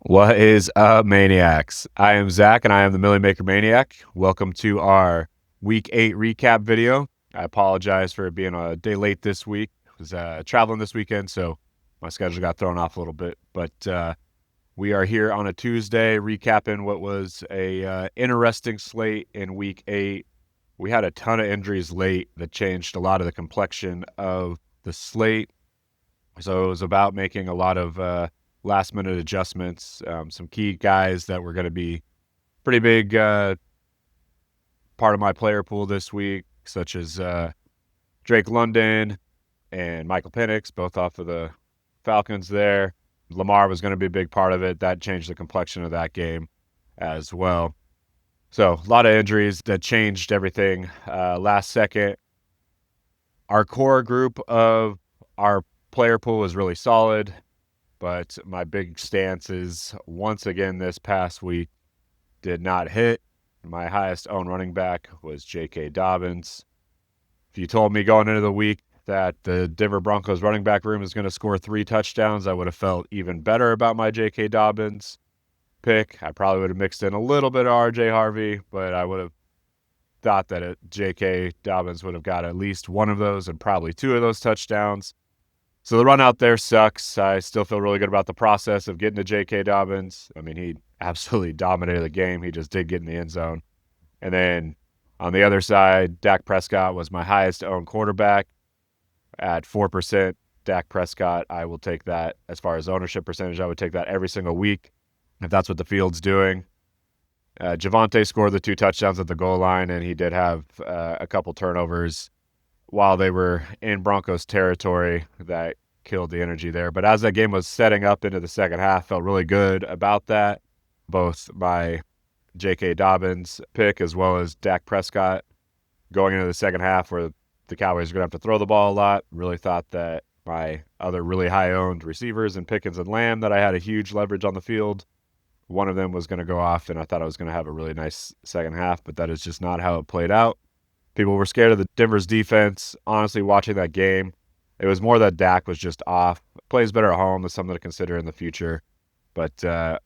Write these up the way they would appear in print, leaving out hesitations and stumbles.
What is up, Maniacs? I am Zach, and I am the Milly Maker Maniac. Welcome to our Week 8 recap video. I apologize for being a day late this week. I was traveling this weekend, so my schedule got thrown off a little bit. But we are here on a Tuesday recapping what was a interesting slate in Week 8. We had a ton of injuries late that changed a lot of the complexion of the slate. So it was about making a lot of last-minute adjustments. Some key guys that were going to be pretty big part of my player pool this week, such as Drake London and Michael Penix, both off of the Falcons there. Lamar was going to be a big part of it. That changed the complexion of that game as well. So a lot of injuries that changed everything last second. Our core group of our player pool was really solid, but my big stances once again this past week did not hit. My highest owned running back was J.K. Dobbins. If you told me going into the week that the Denver Broncos running back room is going to score 3 touchdowns, I would have felt even better about my J.K. Dobbins pick. I probably would have mixed in a little bit of R.J. Harvey, but I would have thought that J.K. Dobbins would have got at least one of those and probably 2 of those touchdowns. So the run out there sucks. I still feel really good about the process of getting to J.K. Dobbins. I mean, he absolutely dominated the game. He just did get in the end zone. And then on the other side, Dak Prescott was my highest owned quarterback at 4%. Dak Prescott, I will take that as far as ownership percentage. I would take that every single week if that's what the field's doing. Javonte scored the 2 touchdowns at the goal line, and he did have a couple turnovers while they were in Broncos territory that killed the energy there. But as that game was setting up into the second half, felt really good about that. Both my J.K. Dobbins pick as well as Dak Prescott going into the second half where the Cowboys are going to have to throw the ball a lot. Really thought that my other really high-owned receivers in Pickens and Lamb that I had a huge leverage on the field, one of them was going to go off, and I thought I was going to have a really nice second half, but that is just not how it played out. People were scared of the Denver's defense. Honestly, watching that game, it was more that Dak was just off. Plays better at home. That's something to consider in the future. But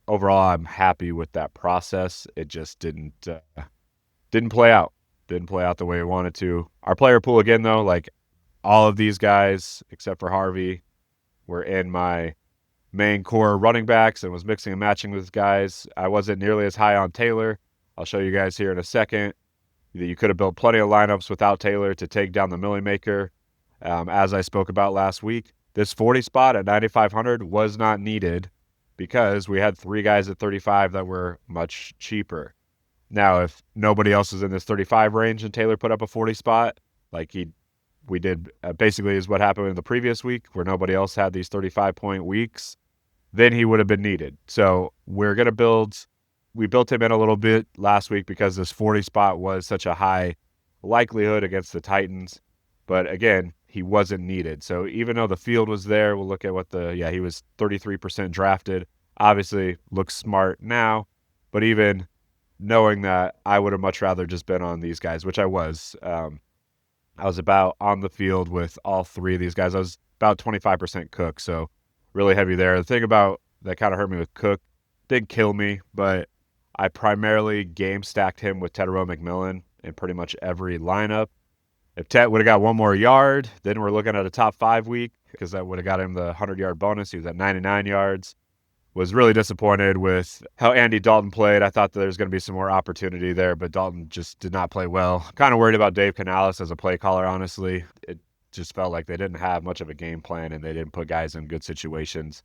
overall, I'm happy with that process. It just didn't play out. Didn't play out the way I wanted to. Our player pool, again, though, like all of these guys, except for Harvey, were in my main core running backs and was mixing and matching with guys. I wasn't nearly as high on Taylor. I'll show you guys here in a second. You could have built plenty of lineups without Taylor to take down the Milly Maker. As I spoke about last week, this 40 spot at 9,500 was not needed because we had 3 guys at 35 that were much cheaper. Now, if nobody else is in this 35 range and Taylor put up a 40 spot, like we did basically is what happened in the previous week where nobody else had these 35-point weeks, then he would have been needed. So we're going to we built him in a little bit last week because this 40 spot was such a high likelihood against the Titans. But again, he wasn't needed. So even though the field was there, we'll look at what he was 33% drafted. Obviously looks smart now, but even knowing that, I would have much rather just been on these guys, which I was. I was about on the field with all 3 of these guys. I was about 25% Cook, so really heavy there. The thing about that kind of hurt me with Cook, didn't kill me, but I primarily game stacked him with Tedero McMillan in pretty much every lineup. If Ted would have got one more yard, then we're looking at a top 5 week because that would have got him the 100-yard bonus. He was at 99 yards. Was really disappointed with how Andy Dalton played. I thought that there's going to be some more opportunity there, but Dalton just did not play well. Kind of worried about Dave Canales as a play caller, honestly. It just felt like they didn't have much of a game plan and they didn't put guys in good situations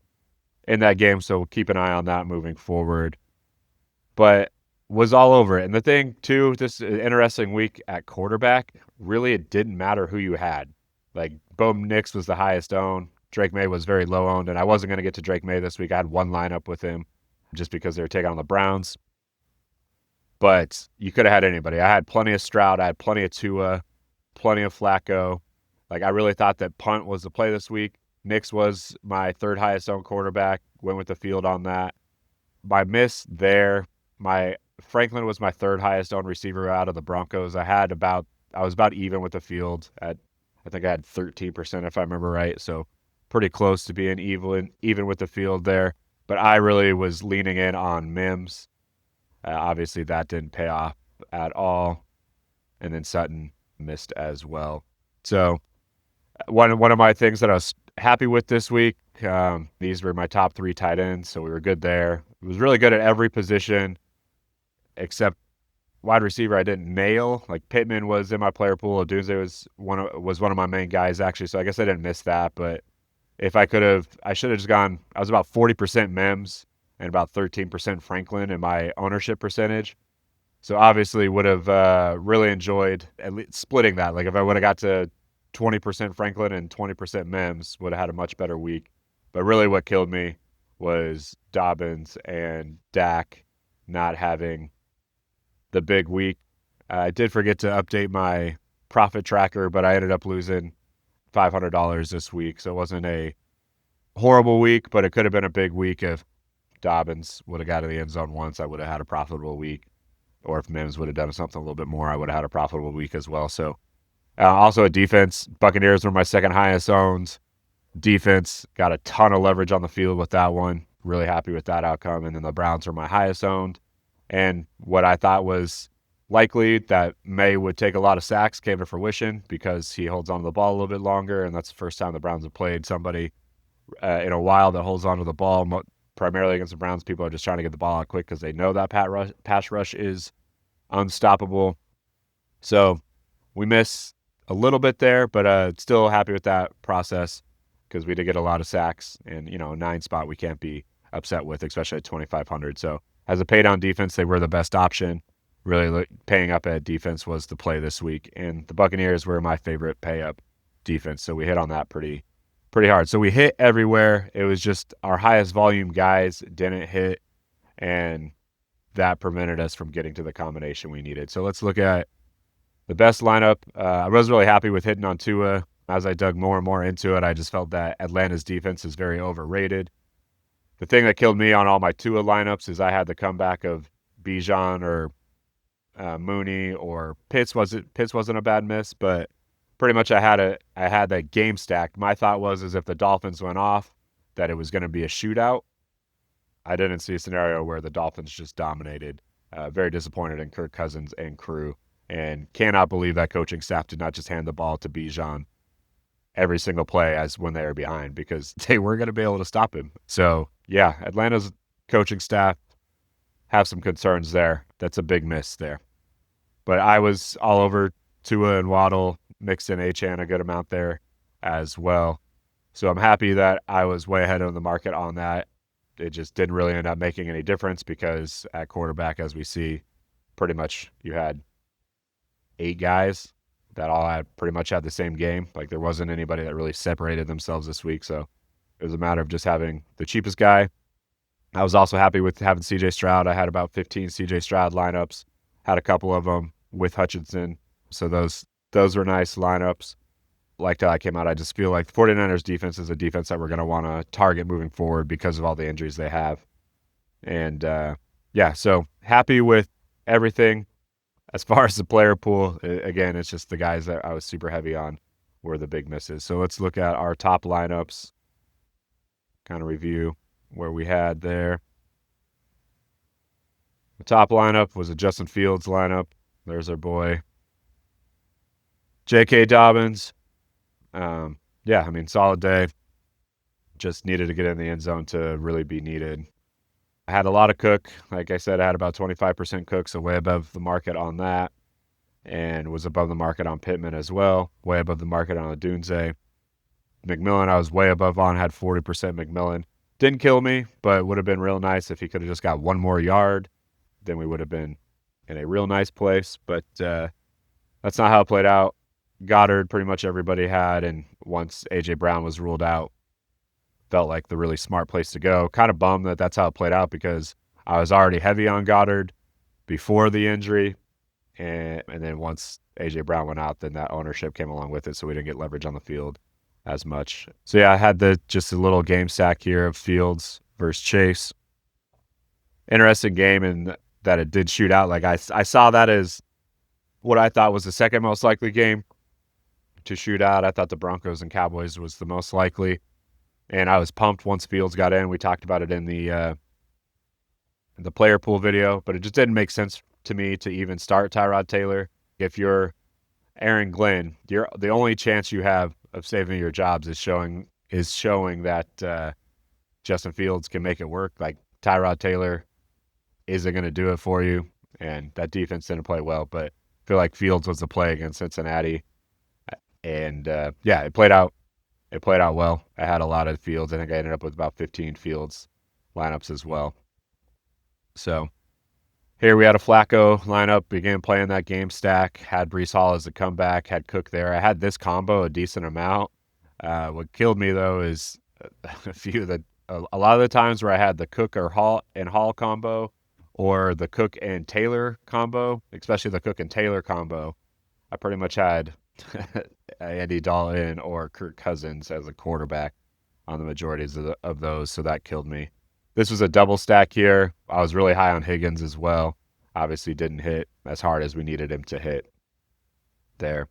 in that game, so keep an eye on that moving forward. But was all over it. And the thing, too, this interesting week at quarterback, really it didn't matter who you had. Like, Bo Nix was the highest owned. Drake May was very low owned, and I wasn't going to get to Drake May this week. I had one lineup with him just because they were taking on the Browns. But you could have had anybody. I had plenty of Stroud. I had plenty of Tua, plenty of Flacco. Like, I really thought that punt was the play this week. Nix was my 3rd highest owned quarterback. Went with the field on that. My miss there, Franklin was my 3rd highest owned receiver out of the Broncos. I was about even with the field at, I think I had 13% if I remember right. So pretty close to being even with the field there. But I really was leaning in on Mims. Obviously, that didn't pay off at all. And then Sutton missed as well. So one of my things that I was happy with this week, these were my top 3 tight ends, so we were good there. It was really good at every position except wide receiver. I didn't nail. Like Pittman was in my player pool. Odunze was one of my main guys actually, so I guess I didn't miss that. But if I could have, I should have just gone. I was about 40% Mims and about 13% Franklin in my ownership percentage. So obviously would have really enjoyed at least splitting that. Like if I would have got to 20% Franklin and 20% Mims, would have had a much better week. But really what killed me was Dobbins and Dak not having the big week. I did forget to update my profit tracker, but I ended up losing $500 this week. So it wasn't a horrible week, but it could have been a big week if Dobbins would have got to the end zone once. I would have had a profitable week. Or if Mims would have done something a little bit more, I would have had a profitable week as well. So also a defense. Buccaneers were my second highest owned. Defense got a ton of leverage on the field with that one. Really happy with that outcome. And then the Browns are my highest owned. And what I thought was likely that May would take a lot of sacks came to fruition because he holds on to the ball a little bit longer. And that's the first time the Browns have played somebody in a while that holds on to the ball. Primarily against the Browns, people are just trying to get the ball out quick because they know that pass rush is unstoppable. So we miss a little bit there, but still happy with that process because we did get a lot of sacks. And, a 9 spot we can't be upset with, especially at 2,500. So as a pay down defense, they were the best option. Really paying up at defense was the play this week. And the Buccaneers were my favorite pay up defense. So we hit on that pretty hard. So we hit everywhere. It was just our highest volume guys didn't hit, and that prevented us from getting to the combination we needed. So let's look at the best lineup. I was really happy with hitting on Tua. As I dug more and more into it, I just felt that Atlanta's defense is very overrated. The thing that killed me on all my Tua lineups is I had the comeback of Bijan or Mooney or Pitts. Pitts wasn't a bad miss, but pretty much I had that game stacked. My thought was if the Dolphins went off, that it was going to be a shootout. I didn't see a scenario where the Dolphins just dominated. Very disappointed in Kirk Cousins and crew, and cannot believe that coaching staff did not just hand the ball to Bijan every single play as when they were behind, because they were going to be able to stop him. So yeah, Atlanta's coaching staff have some concerns there. That's a big miss there. But I was all over Tua and Waddle, mixed in Achane a good amount there as well. So I'm happy that I was way ahead of the market on that. It just didn't really end up making any difference because at quarterback, as we see, pretty much you had 8 guys that all pretty much had the same game. Like there wasn't anybody that really separated themselves this week. So it was a matter of just having the cheapest guy. I was also happy with having CJ Stroud. I had about 15 CJ Stroud lineups, had a couple of them with Hutchinson. So those were nice lineups. Liked how I came out. I just feel like the 49ers defense is a defense that we're going to want to target moving forward because of all the injuries they have. And so happy with everything. As far as the player pool, again, it's just the guys that I was super heavy on were the big misses. So let's look at our top lineups, kind of review where we had there. The top lineup was a Justin Fields lineup. There's our boy. J.K. Dobbins. Solid day. Just needed to get in the end zone to really be needed. I had a lot of Cook. Like I said, I had about 25% Cook, so way above the market on that. And was above the market on Pittman as well. Way above the market on Odunze. McMillan, I was way above on, had 40% McMillan. Didn't kill me, but would have been real nice if he could have just got one more yard. Then we would have been in a real nice place. But that's not how it played out. Goddard, pretty much everybody had. And once A.J. Brown was ruled out, felt like the really smart place to go. Kind of bummed that that's how it played out because I was already heavy on Goddard before the injury. And then once A.J. Brown went out, then that ownership came along with it, so we didn't get leverage on the field as much. So yeah, I had just a little game stack here of Fields versus Chase. Interesting game in that it did shoot out. Like I saw that as what I thought was the second most likely game to shoot out. I thought the Broncos and Cowboys was the most likely. And I was pumped once Fields got in. We talked about it in the player pool video, but it just didn't make sense to me to even start Tyrod Taylor. If you're Aaron Glenn, the only chance you have of saving your jobs is showing that Justin Fields can make it work. Like Tyrod Taylor isn't going to do it for you, and that defense didn't play well. But I feel like Fields was the play against Cincinnati, and yeah, it played out. It played out well. I had a lot of Fields. I think I ended up with about 15 Fields lineups as well. So here we had a Flacco lineup, began playing that game stack, had Breece Hall as a comeback, had Cook there. I had this combo a decent amount. What killed me, though, is a lot of the times where I had the Cook or Hall combo or the Cook and Taylor combo, especially the Cook and Taylor combo, I pretty much had Andy Dalton or Kirk Cousins as a quarterback on the majorities of those, so that killed me. This was a double stack here. I was really high on Higgins as well. Obviously didn't hit as hard as we needed him to hit there.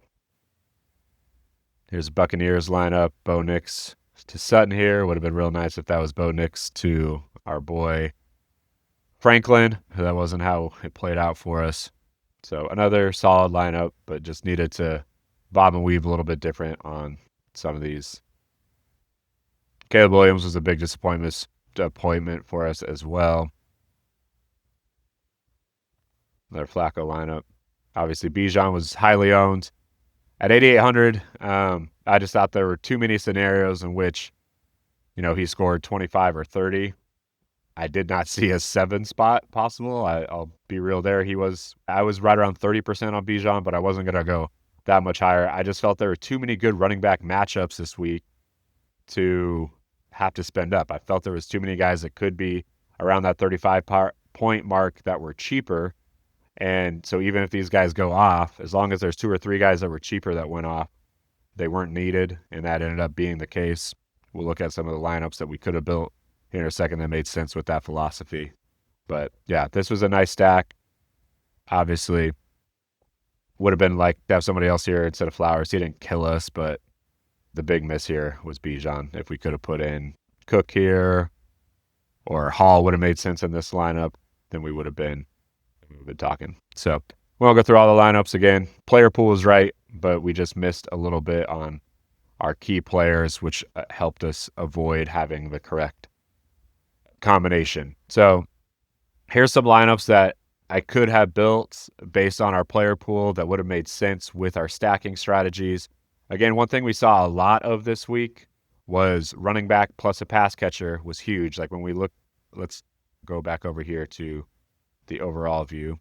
Here's Buccaneers lineup. Bo Nix to Sutton here. Would have been real nice if that was Bo Nix to our boy Franklin. That wasn't how it played out for us. So another solid lineup, but just needed to bob and weave a little bit different on some of these. Caleb Williams was a big disappointment for us as well. Another Flacco lineup. Obviously, Bijan was highly owned. At 8,800, I just thought there were too many scenarios in which, he scored 25 or 30. I did not see a 7 spot possible. I'll be real there. I was right around 30% on Bijan, but I wasn't going to go that much higher. I just felt there were too many good running back matchups this week to have to spend up. I felt there was too many guys that could be around that 35 point mark that were cheaper. And so even if these guys go off, as long as there's 2 or 3 guys that were cheaper that went off, they weren't needed, and that ended up being the case. We'll look at some of the lineups that we could have built here in a second that made sense with that philosophy. But yeah, this was a nice stack. Obviously, would have been like to have somebody else here instead of Flowers. He didn't kill us, but the big miss here was Bijan. If we could have put in Cook here or Hall would have made sense in this lineup, then we would have been talking. So we won't go through all the lineups again. Player pool was right, but we just missed a little bit on our key players, which helped us avoid having the correct combination. So here's some lineups that I could have built based on our player pool that would have made sense with our stacking strategies. Again, one thing we saw a lot of this week was running back plus a pass catcher was huge. Like when we look, let's go back over here to the overall view.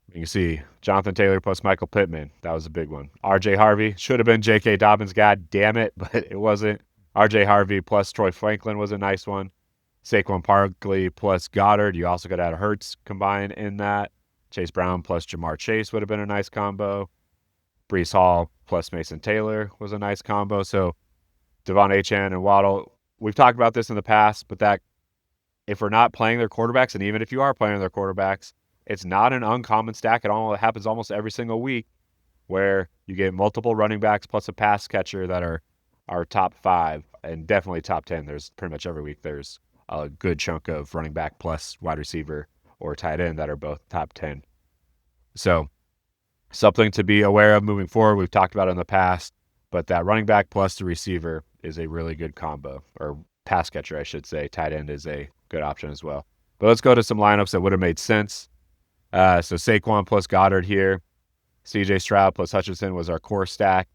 You can see Jonathan Taylor plus Michael Pittman. That was a big one. R.J. Harvey should have been J.K. Dobbins. God damn it, but it wasn't. R.J. Harvey plus Troy Franklin was a nice one. Saquon Barkley plus Goddard. You also could add Hurts combined in that. Chase Brown plus Jamar Chase would have been a nice combo. Breece Hall plus Mason Taylor was a nice combo. So Devon Achane and Waddle, we've talked about this in the past, but that if we're not playing their quarterbacks, and even if you are playing their quarterbacks, it's not an uncommon stack. It happens almost every single week where you get multiple running backs plus a pass catcher that are our top 5 and definitely top 10. There's pretty much every week there's a good chunk of running back plus wide receiver or tight end that are both top 10. So something to be aware of moving forward. We've talked about it in the past, but that running back plus the receiver is a really good combo, or pass catcher, I should say. Tight end is a good option as well. But let's go to some lineups that would have made sense. So Saquon plus Goddard here. CJ Stroud plus Hutchinson was our core stack,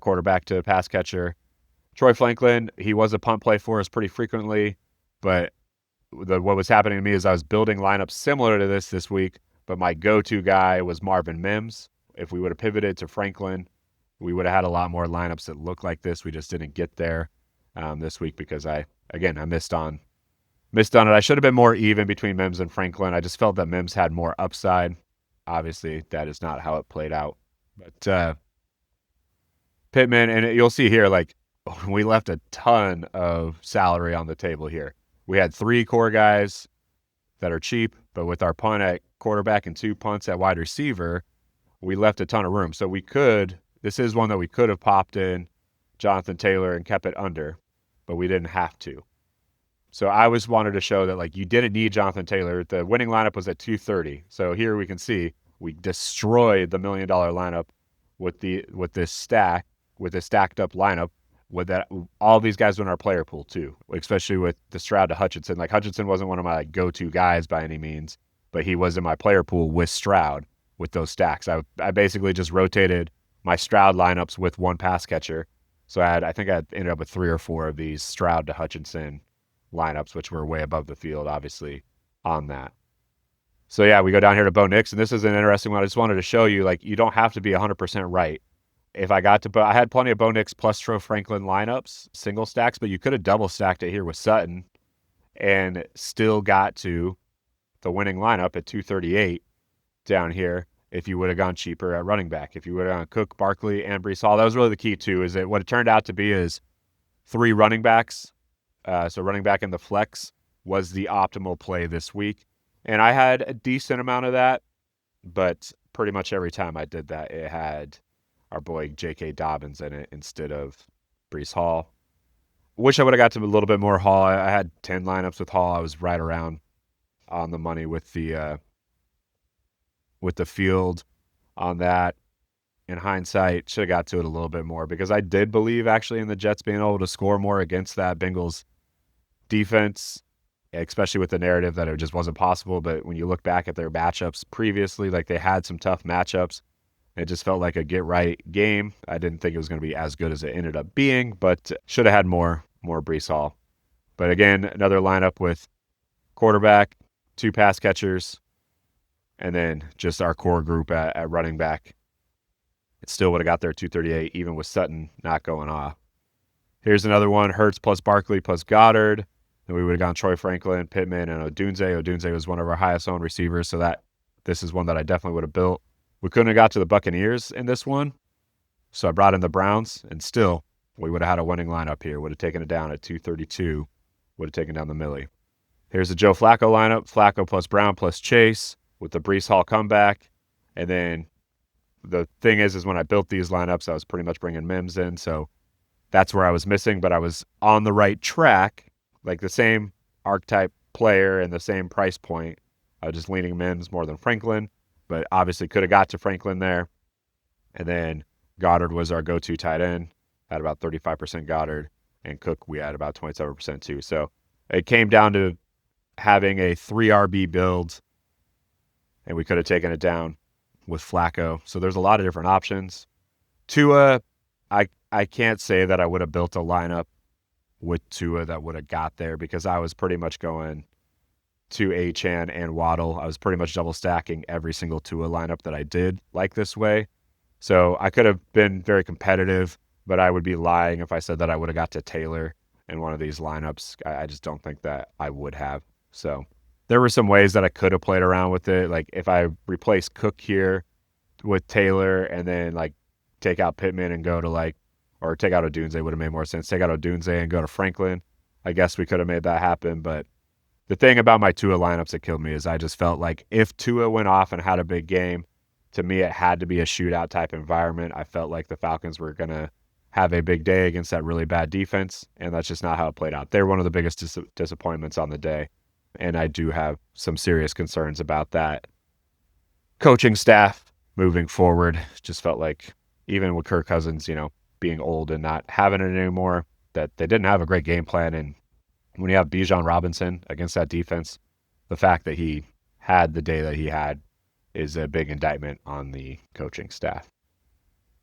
quarterback to pass catcher. Troy Franklin, he was a punt play for us pretty frequently, but what was happening to me is I was building lineups similar to this week, but my go-to guy was Marvin Mims. If we would have pivoted to Franklin, we would have had a lot more lineups that look like this. We just didn't get there this week because I missed on it. I should have been more even between Mims and Franklin. I just felt that Mims had more upside. Obviously, that is not how it played out. But Pittman, and you'll see here, like, we left a ton of salary on the table here. We had 3 core guys that are cheap, but with our punt at quarterback and 2 punts at wide receiver, we left a ton of room. So this is one that we could have popped in Jonathan Taylor and kept it under, but we didn't have to. So I always wanted to show that like you didn't need Jonathan Taylor. The winning lineup was at 230. So here we can see we destroyed the $1 million lineup with this stacked up lineup with that all these guys were in our player pool too, especially with the Stroud to Hutchinson. Like Hutchinson wasn't one of my like go-to guys by any means, but he was in my player pool with Stroud with those stacks. I basically just rotated my Stroud lineups with one pass catcher. So I think I ended up with 3 or 4 of these Stroud to Hutchinson lineups, which were way above the field, obviously, on that. So yeah, we go down here to Bo Nix, and this is an interesting one. I just wanted to show you, like, you don't have to be 100% right. If I got to, I had plenty of Bo Nix plus Tro Franklin lineups, single stacks, but you could have double stacked it here with Sutton and still got to the winning lineup at 238 down here if you would have gone cheaper at running back. If you would have gone Cook, Barkley, and Breece Hall, that was really the key too, is that what it turned out to be is 3 running backs. So running back in the flex was the optimal play this week. And I had a decent amount of that, but pretty much every time I did that, it had our boy J.K. Dobbins in it instead of Breece Hall. Wish I would have got to a little bit more Hall. I had 10 lineups with Hall. I was right around on the money with the field on that. In hindsight, should have got to it a little bit more because I did believe actually in the Jets being able to score more against that Bengals defense, especially with the narrative that it just wasn't possible. But when you look back at their matchups previously, like they had some tough matchups. It just felt like a get-right game. I didn't think it was going to be as good as it ended up being, but should have had more Breece Hall. But again, another lineup with quarterback, 2 pass catchers, and then just our core group at running back. It still would have got there 238, even with Sutton not going off. Here's another one, Hurts plus Barkley plus Goddard. Then we would have gone Troy Franklin, Pittman, and Odunze. Odunze was one of our highest owned receivers, so this is one that I definitely would have built. We couldn't have got to the Buccaneers in this one, so I brought in the Browns, and still we would have had a winning lineup here. Would have taken it down at 232, would have taken down the Millie. Here's the Joe Flacco lineup, Flacco plus Brown plus Chase with the Breece Hall comeback. And then the thing is when I built these lineups, I was pretty much bringing Mims in, so that's where I was missing, but I was on the right track, like the same archetype player and the same price point. I was just leaning Mims more than Franklin, but obviously could have got to Franklin there. And then Goddard was our go-to tight end, had about 35% Goddard, and Cook we had about 27% too. So it came down to having a 3 RB build, and we could have taken it down with Flacco. So there's a lot of different options. Tua, I can't say that I would have built a lineup with Tua that would have got there because I was pretty much going to Achane and Waddle. I was pretty much double stacking every single Tua lineup that I did like this way. So I could have been very competitive, but I would be lying if I said that I would have got to Taylor in one of these lineups. I just don't think that I would have. So there were some ways that I could have played around with it. Like if I replace Cook here with Taylor and then like take out Pittman and go to or take out Odunze would have made more sense. Take out Odunze and go to Franklin. I guess we could have made that happen. But the thing about my Tua lineups that killed me is I just felt like if Tua went off and had a big game, to me it had to be a shootout type environment. I felt like the Falcons were going to have a big day against that really bad defense, and that's just not how it played out. They're one of the biggest disappointments on the day, and I do have some serious concerns about that coaching staff moving forward. Just felt like even with Kirk Cousins, being old and not having it anymore, that they didn't have a great game plan. And when you have Bijan Robinson against that defense, the fact that he had the day that he had is a big indictment on the coaching staff.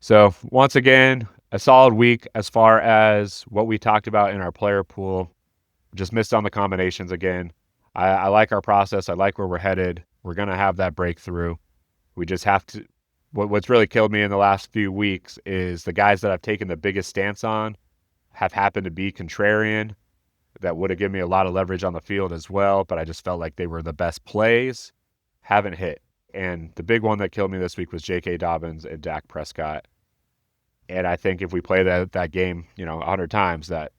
So once again, a solid week as far as what we talked about in our player pool. Just missed on the combinations again. I like our process. I like where we're headed. We're going to have that breakthrough. We just have to. What's really killed me in the last few weeks is the guys that I've taken the biggest stance on have happened to be contrarian. That would have given me a lot of leverage on the field as well, but I just felt like they were the best plays. Haven't hit. And the big one that killed me this week was J.K. Dobbins and Dak Prescott. And I think if we play that game, 100 times, that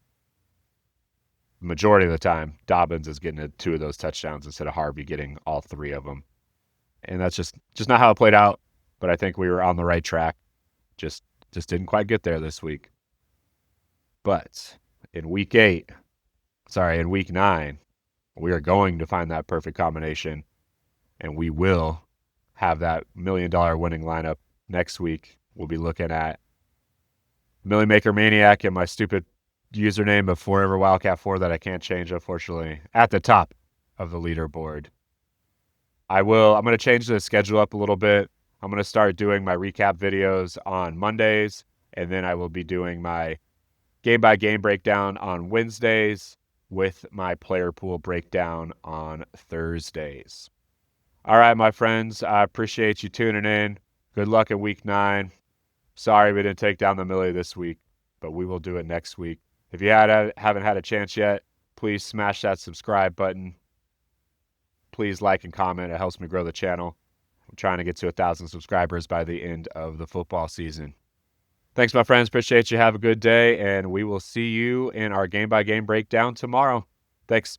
majority of the time, Dobbins is getting 2 of those touchdowns instead of Harvey getting all 3 of them. And that's just not how it played out. But I think we were on the right track. Just didn't quite get there this week. But in week 9, we are going to find that perfect combination, and we will have that $1 million winning lineup next week. We'll be looking at Milly Maker Maniac and my stupid username of Forever Wildcat 4 that I can't change, unfortunately, at the top of the leaderboard. I'm going to change the schedule up a little bit. I'm going to start doing my recap videos on Mondays, and then I will be doing my game-by-game breakdown on Wednesdays with my player pool breakdown on Thursdays. All right, my friends, I appreciate you tuning in. Good luck in week 9. Sorry we didn't take down the Millie this week, but we will do it next week. If you haven't had a chance yet, please smash that subscribe button. Please like and comment. It helps me grow the channel. I'm trying to get to 1,000 subscribers by the end of the football season. Thanks, my friends. Appreciate you. Have a good day, and we will see you in our game-by-game breakdown tomorrow. Thanks.